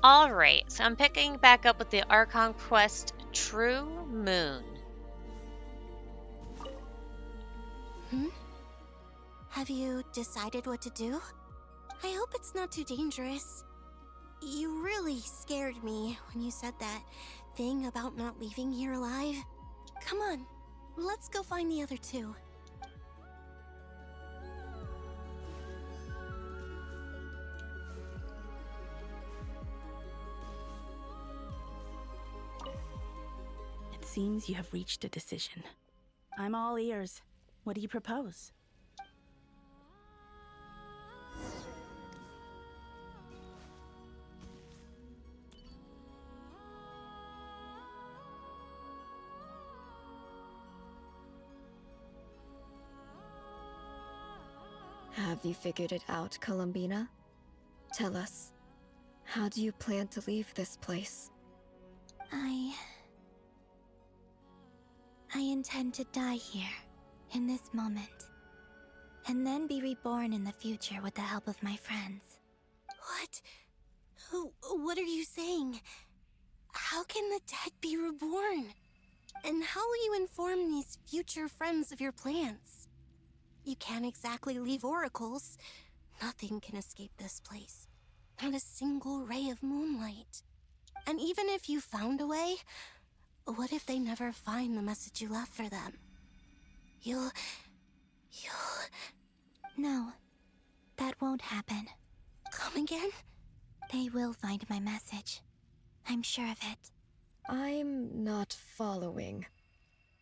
Alright, so I'm picking back up with the Archon quest True Moon. Hmm? Have you decided what to do? I hope it's not too dangerous. You really scared me when you said that thing about not leaving here alive. Come on, let's go find the other two. It seems you have reached a decision. I'm all ears. What do you propose? Have you figured it out, Columbina? Tell us, how do you plan to leave this place? I intend to die here, in this moment. And then be reborn in the future with the help of my friends. What? What are you saying? How can the dead be reborn? And how will you inform these future friends of your plans? You can't exactly leave oracles. Nothing can escape this place. Not a single ray of moonlight. And even if you found a way, what if they never find the message you left for them? You'll... No, that won't happen. Come again? They will find my message. I'm sure of it. I'm not following.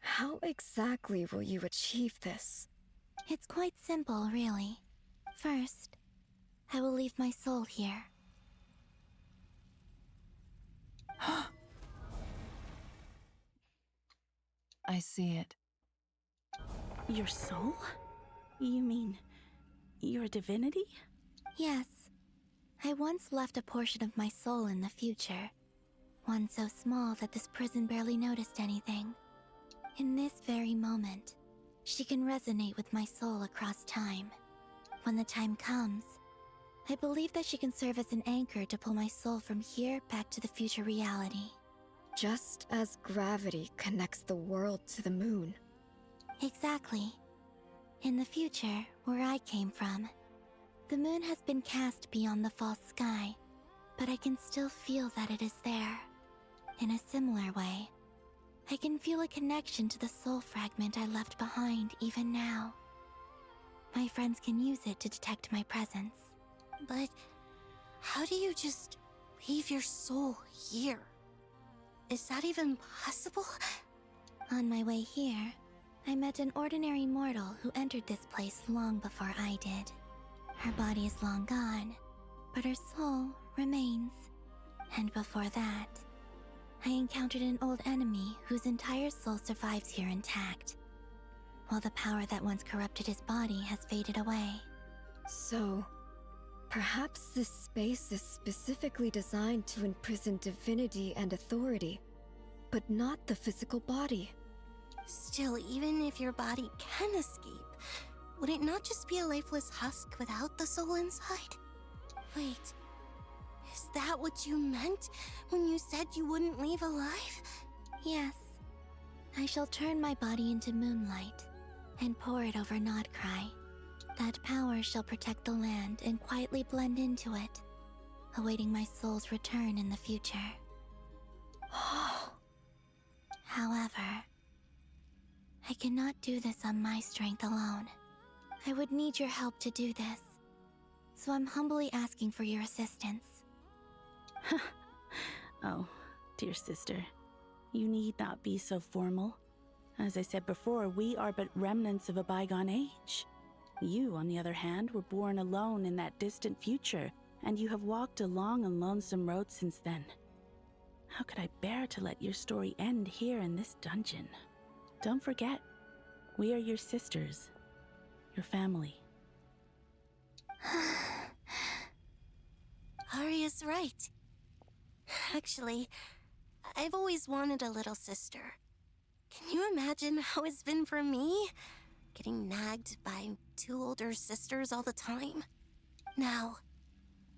How exactly will you achieve this? It's quite simple, really. First, I will leave my soul here. I see it. Your soul? You mean you're a divinity? Yes. I once left a portion of my soul in the future. One so small that this prison barely noticed anything. In this very moment, she can resonate with my soul across time. When the time comes, I believe that she can serve as an anchor to pull my soul from here back to the future reality. Just as gravity connects the world to the moon. Exactly. In the future, where I came from, the moon has been cast beyond the false sky, but I can still feel that it is there. In a similar way, I can feel a connection to the soul fragment I left behind even now. My friends can use it to detect my presence. But how do you just leave your soul here? Is that even possible? On my way here, I met an ordinary mortal who entered this place long before I did. Her body is long gone, but her soul remains. And before that, I encountered an old enemy whose entire soul survives here intact, while the power that once corrupted his body has faded away. So, perhaps this space is specifically designed to imprison divinity and authority, but not the physical body. Still, even if your body can escape, would it not just be a lifeless husk without the soul inside? Wait, is that what you meant when you said you wouldn't leave alive? Yes. I shall turn my body into moonlight and pour it over nod-krai. That power shall protect the land and quietly blend into it, awaiting my soul's return in the future. However, I cannot do this on my strength alone. I would need your help to do this, so I'm humbly asking for your assistance. Oh, dear sister, you need not be so formal. As I said before, we are but remnants of a bygone age. You, on the other hand, were born alone in that distant future, and you have walked a long and lonesome road since then. How could I bear to let your story end here in this dungeon? Don't forget, we are your sisters, your family. Arya's right. Actually, I've always wanted a little sister. Can you imagine how it's been for me? Getting nagged by two older sisters all the time. Now,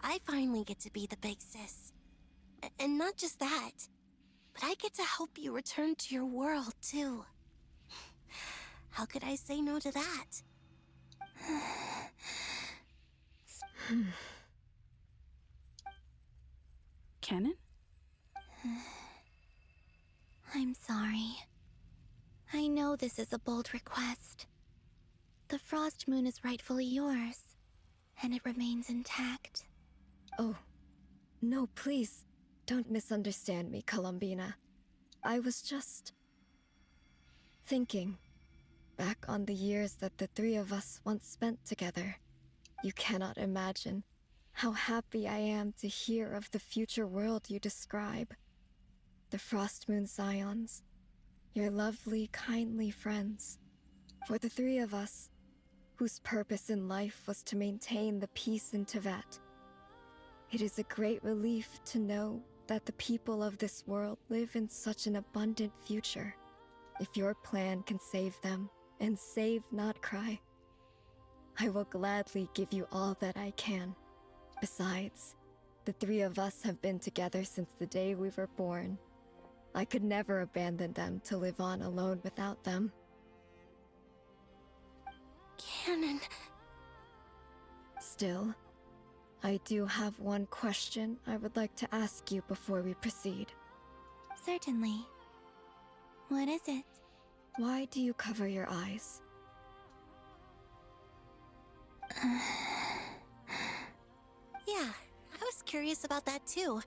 I finally get to be the big sis. And not just that, but I get to help you return to your world, too. How could I say no to that? Canon? I'm sorry. I know this is a bold request. The Frost Moon is rightfully yours, and it remains intact. Oh, no, please. Don't misunderstand me, Columbina. I was just thinking back on the years that the three of us once spent together. You cannot imagine how happy I am to hear of the future world you describe. The Frost Moon Scions, your lovely, kindly friends. For the three of us, whose purpose in life was to maintain the peace in Teyvat. It is a great relief to know that the people of this world live in such an abundant future. If your plan can save them and save nod-krai, I will gladly give you all that I can. Besides, the three of us have been together since the day we were born. I could never abandon them to live on alone without them. Canon. Still, I do have one question I would like to ask you before we proceed. Certainly. What is it? Why do you cover your eyes? Yeah, I was curious about that too.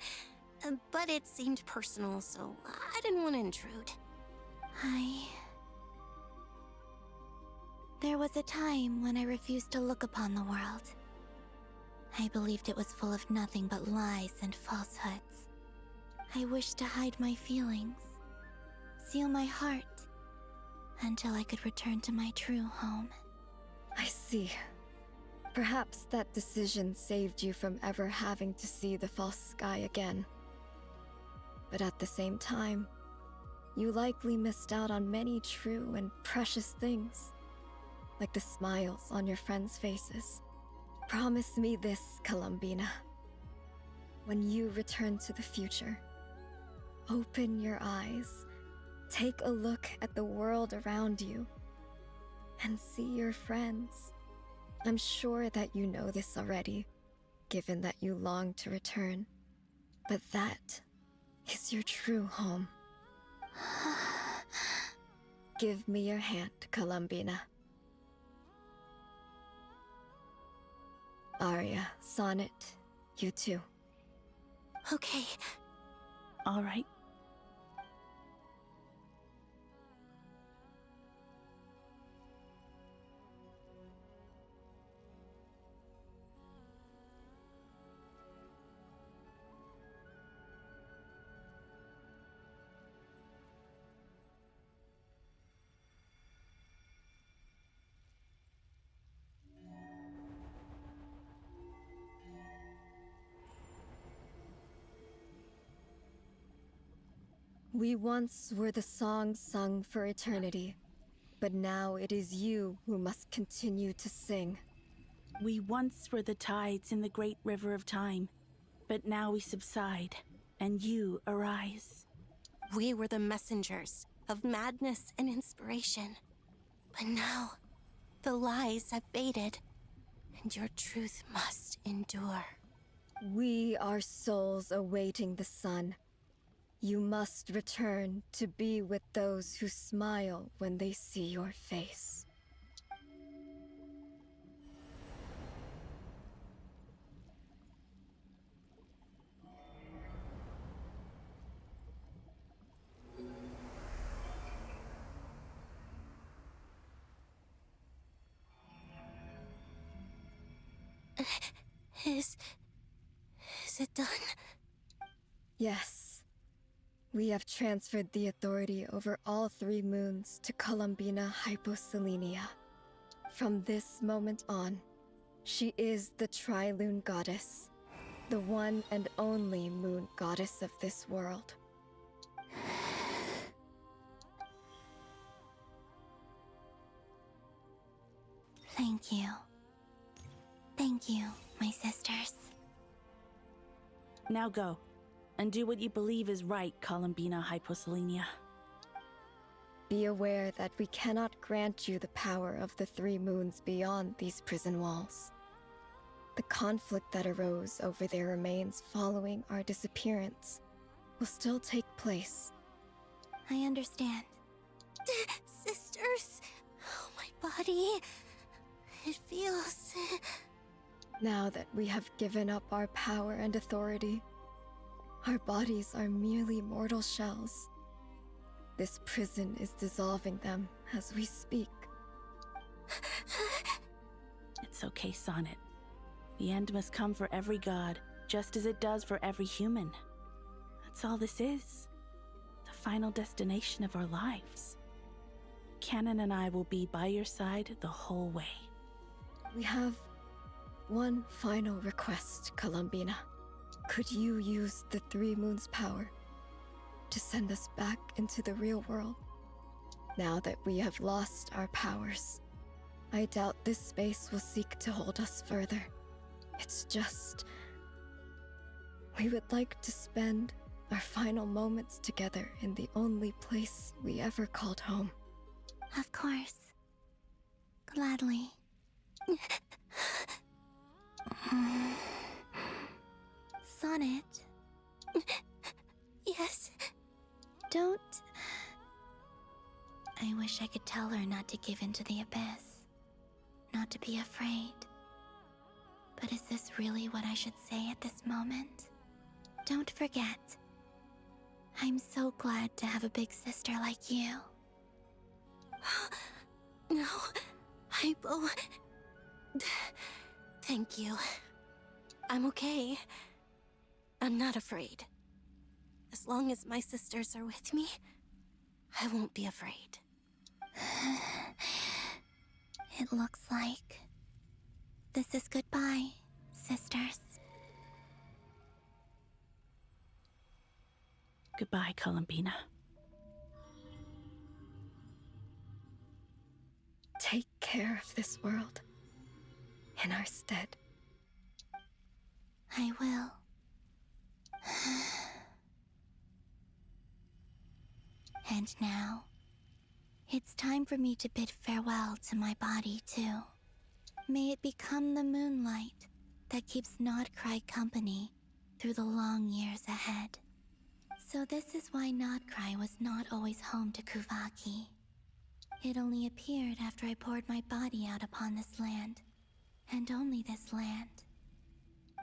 But it seemed personal, so I didn't want to intrude. There was a time when I refused to look upon the world. I believed it was full of nothing but lies and falsehoods. I wished to hide my feelings, seal my heart, until I could return to my true home. I see. Perhaps that decision saved you from ever having to see the false sky again. But at the same time, you likely missed out on many true and precious things, like the smiles on your friends' faces. Promise me this, Columbina. When you return to the future, open your eyes, take a look at the world around you, and see your friends. I'm sure that you know this already, given that you long to return. But that is your true home. Give me your hand, Columbina. Arya, Sonnet, you too. Okay. All right. We once were the songs sung for eternity, but now it is you who must continue to sing. We once were the tides in the great river of time, but now we subside, and you arise. We were the messengers of madness and inspiration. But now, the lies have faded, and your truth must endure. We are souls awaiting the sun. You must return to be with those who smile when they see your face. Is it done? Yes. We have transferred the authority over all three moons to Columbina Hyposelenia. From this moment on, she is the Tri-Lune Goddess, the one and only moon goddess of this world. Thank you. Thank you, my sisters. Now go. And do what you believe is right, Columbina Hyposelenia. Be aware that we cannot grant you the power of the three moons beyond these prison walls. The conflict that arose over their remains following our disappearance will still take place. I understand. Sisters, oh, my body. It feels. Now that we have given up our power and authority, our bodies are merely mortal shells. This prison is dissolving them as we speak. It's okay, Sonnet. The end must come for every god, just as it does for every human. That's all this is. The final destination of our lives. Canon and I will be by your side the whole way. We have one final request, Columbina. Could you use the Three Moons' power to send us back into the real world? Now that we have lost our powers, I doubt this space will seek to hold us further. It's just, we would like to spend our final moments together in the only place we ever called home. Of course. Gladly. Sonnet, Yes. don't... I wish I could tell her not to give in to the abyss. Not to be afraid. But is this really what I should say at this moment? Don't forget. I'm so glad to have a big sister like you. No, Hypo. Thank you. I'm okay. I'm not afraid. As long as my sisters are with me, I won't be afraid. It looks like this is goodbye, sisters. Goodbye, Columbina. Take care of this world in our stead. I will. And now, it's time for me to bid farewell to my body, too. May it become the moonlight that keeps nod-krai company through the long years ahead. So this is why nod-krai was not always home to Kuvaki. It only appeared after I poured my body out upon this land, and only this land.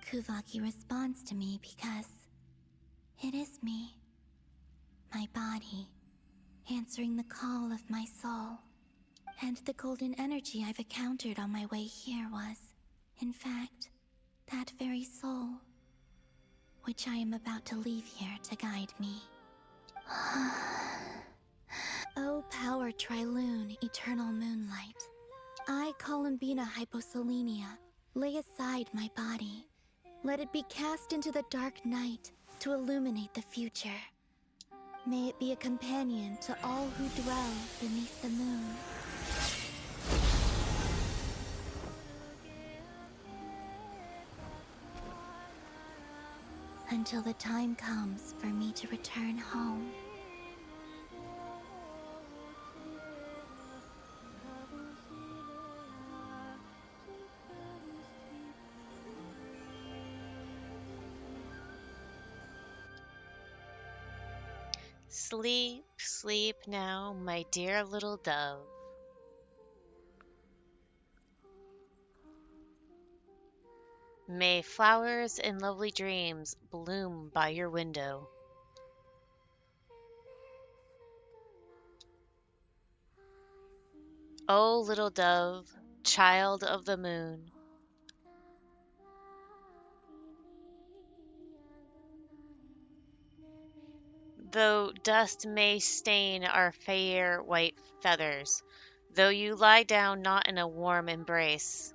Kuvaki responds to me because it is me, my body, answering the call of my soul. And the golden energy I've encountered on my way here was, in fact, that very soul, which I am about to leave here to guide me. O power Trilune, eternal moonlight, I, Columbina Hyposelenia, lay aside my body. Let it be cast into the dark night to illuminate the future. May it be a companion to all who dwell beneath the moon. Until the time comes for me to return home. Sleep, sleep now, my dear little dove. May flowers and lovely dreams bloom by your window. O little dove, child of the moon. Though dust may stain our fair white feathers, though you lie down not in a warm embrace,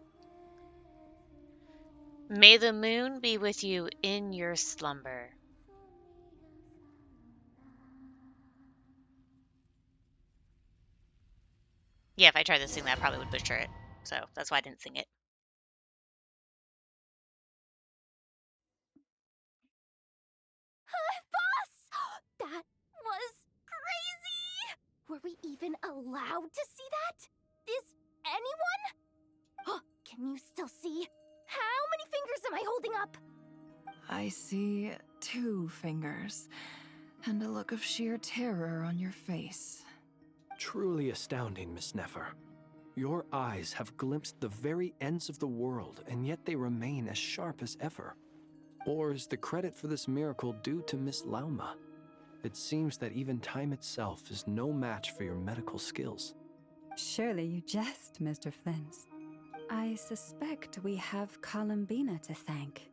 may the moon be with you in your slumber. Yeah, if I tried to sing that, I probably would butcher it. So that's why I didn't sing it. even allowed to see that? Is anyone? Oh, can you still see? How many fingers am I holding up? I see 2 fingers, and a look of sheer terror on your face. Truly astounding, Miss Nefer. Your eyes have glimpsed the very ends of the world, and yet they remain as sharp as ever. Or is the credit for this miracle due to Miss Lauma? It seems that even time itself is no match for your medical skills. Surely you jest, Mr. Flins. I suspect we have Columbina to thank.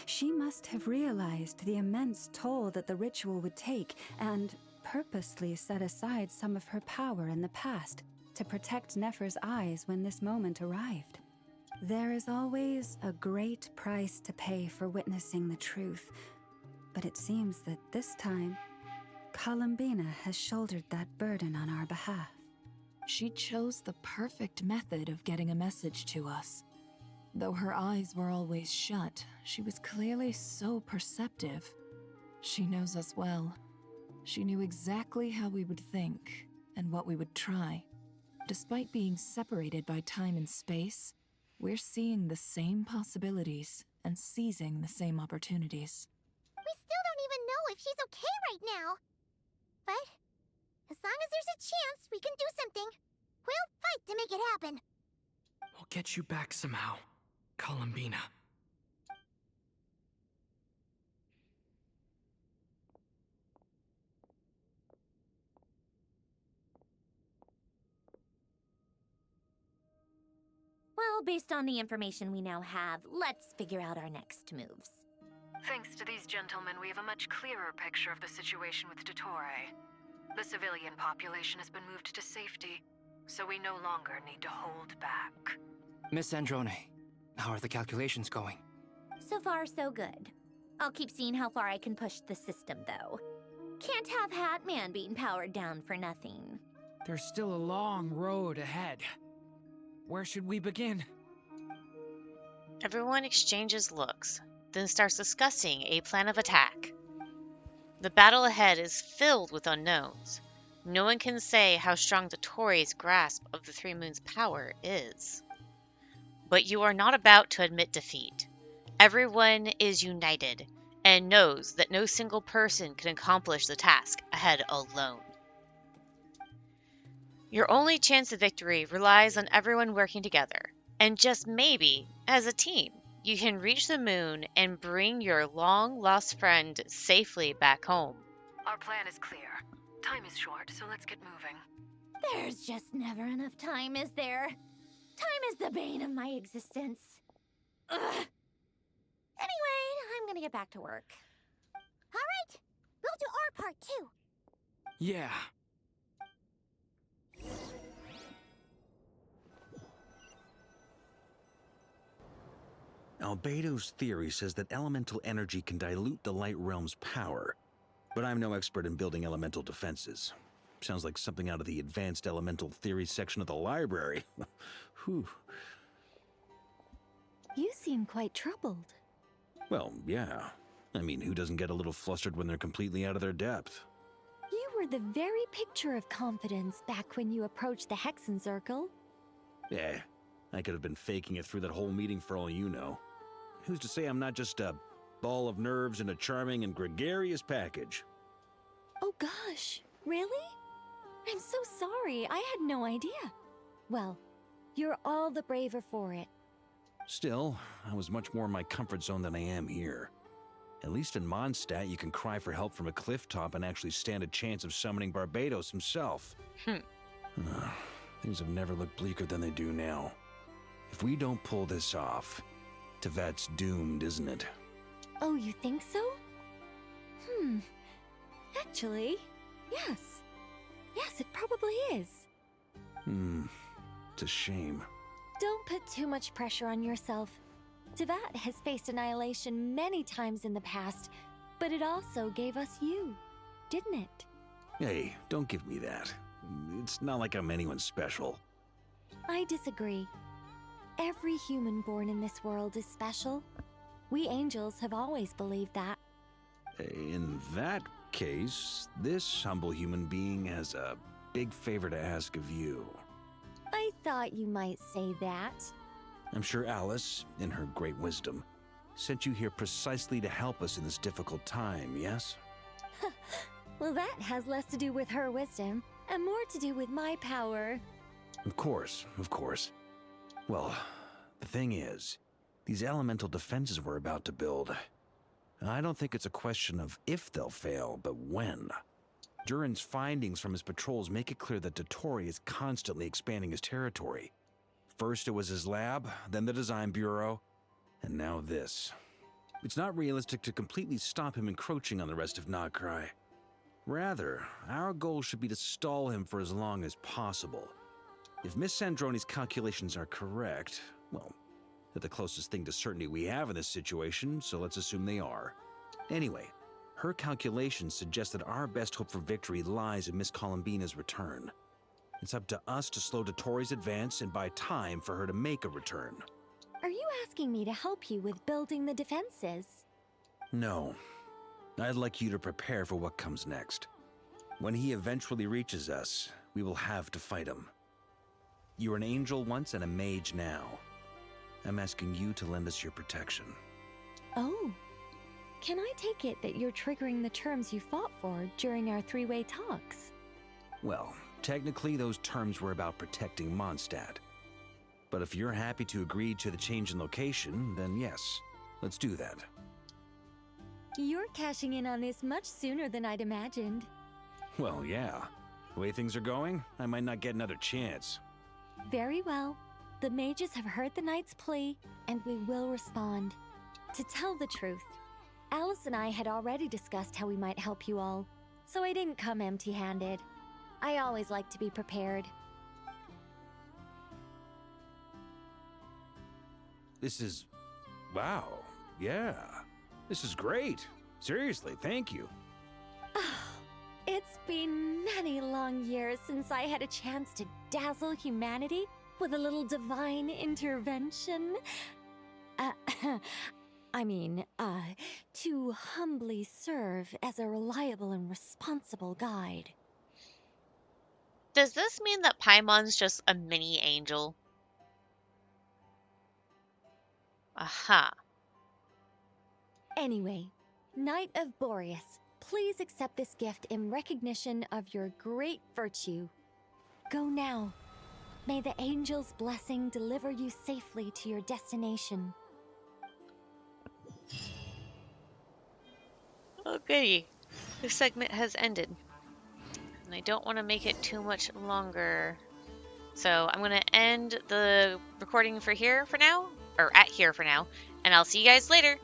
She must have realized the immense toll that the ritual would take and purposely set aside some of her power in the past to protect Nefer's eyes when this moment arrived. There is always a great price to pay for witnessing the truth, but it seems that this time, Columbina has shouldered that burden on our behalf. She chose the perfect method of getting a message to us. Though her eyes were always shut, she was clearly so perceptive. She knows us well. She knew exactly how we would think and what we would try. Despite being separated by time and space, we're seeing the same possibilities and seizing the same opportunities. We still don't even know if she's okay right now. But as long as there's a chance we can do something, we'll fight to make it happen. We'll get you back somehow, Columbina. Well, based on the information we now have, let's figure out our next moves. Thanks to these gentlemen, we have a much clearer picture of the situation with Dottore. The civilian population has been moved to safety, so we no longer need to hold back. Miss Androne, how are the calculations going? So far, so good. I'll keep seeing how far I can push the system, though. Can't have Hatman being powered down for nothing. There's still a long road ahead. Where should we begin? Everyone exchanges looks, then starts discussing a plan of attack. The battle ahead is filled with unknowns. No one can say how strong the Tory's grasp of the Three Moons' power is. But you are not about to admit defeat. Everyone is united and knows that no single person can accomplish the task ahead alone. Your only chance of victory relies on everyone working together, and just maybe, as a team, you can reach the moon and bring your long-lost friend safely back home. Our plan is clear. Time is short, so let's get moving. There's just never enough time, is there? Time is the bane of my existence. Ugh. Anyway, I'm gonna get back to work. All right, we'll do our part too. Yeah. Albedo's theory says that elemental energy can dilute the light realm's power, but I'm no expert in building elemental defenses. Sounds like something out of the advanced elemental theory section of the library. Whew. You seem quite troubled. Well, yeah. I mean, who doesn't get a little flustered when they're completely out of their depth? You were the very picture of confidence back when you approached the Hexen Circle. Eh, I could have been faking it through that whole meeting for all you know. Who's to say I'm not just a ball of nerves in a charming and gregarious package? Oh gosh, really? I'm so sorry, I had no idea. Well, you're all the braver for it. Still, I was much more in my comfort zone than I am here. At least in Mondstadt, you can cry for help from a cliff top and actually stand a chance of summoning Barbados himself. Things have never looked bleaker than they do now. If we don't pull this off, Tevat's doomed, isn't it? Oh, you think so? Actually, yes. Yes, it probably is. It's a shame. Don't put too much pressure on yourself. Tevat has faced annihilation many times in the past, but it also gave us you, didn't it? Hey, don't give me that. It's not like I'm anyone special. I disagree. Every human born in this world is special. We angels have always believed that. In that case, this humble human being has a big favor to ask of you. I thought you might say that. I'm sure Alice, in her great wisdom, sent you here precisely to help us in this difficult time, yes? Well, that has less to do with her wisdom and more to do with my power. Of course, of course. Well, the thing is, these elemental defenses we're about to build, I don't think it's a question of if they'll fail, but when. Durin's findings from his patrols make it clear that Dottore is constantly expanding his territory. First it was his lab, then the design bureau, and now this. It's not realistic to completely stop him encroaching on the rest of nod-krai. Rather, our goal should be to stall him for as long as possible. If Miss Sandroni's calculations are correct, well, they're the closest thing to certainty we have in this situation, so let's assume they are. Anyway, her calculations suggest that our best hope for victory lies in Miss Columbina's return. It's up to us to slow Dottore's advance and buy time for her to make a return. Are you asking me to help you with building the defenses? No. I'd like you to prepare for what comes next. When he eventually reaches us, we will have to fight him. You were an angel once and a mage now. I'm asking you to lend us your protection. Oh. Can I take it that you're triggering the terms you fought for during our three-way talks? Well, technically those terms were about protecting Mondstadt. But if you're happy to agree to the change in location, then yes, let's do that. You're cashing in on this much sooner than I'd imagined. Well, yeah. The way things are going, I might not get another chance. Very well. The mages have heard the knight's plea, and we will respond. To tell the truth, Alice and I had already discussed how we might help you all, so I didn't come empty-handed. I always like to be prepared. This is... wow. Yeah. This is great. Seriously, thank you. It's been many long years since I had a chance to dazzle humanity with a little divine intervention. To humbly serve as a reliable and responsible guide. Does this mean that Paimon's just a mini angel? Aha. Anyway, Knight of Boreas, please accept this gift in recognition of your great virtue. Go now. May the angel's blessing deliver you safely to your destination. Oh goody. This segment has ended. And I don't want to make it too much longer. So I'm going to end the recording for here for now. Or at here for now. And I'll see you guys later.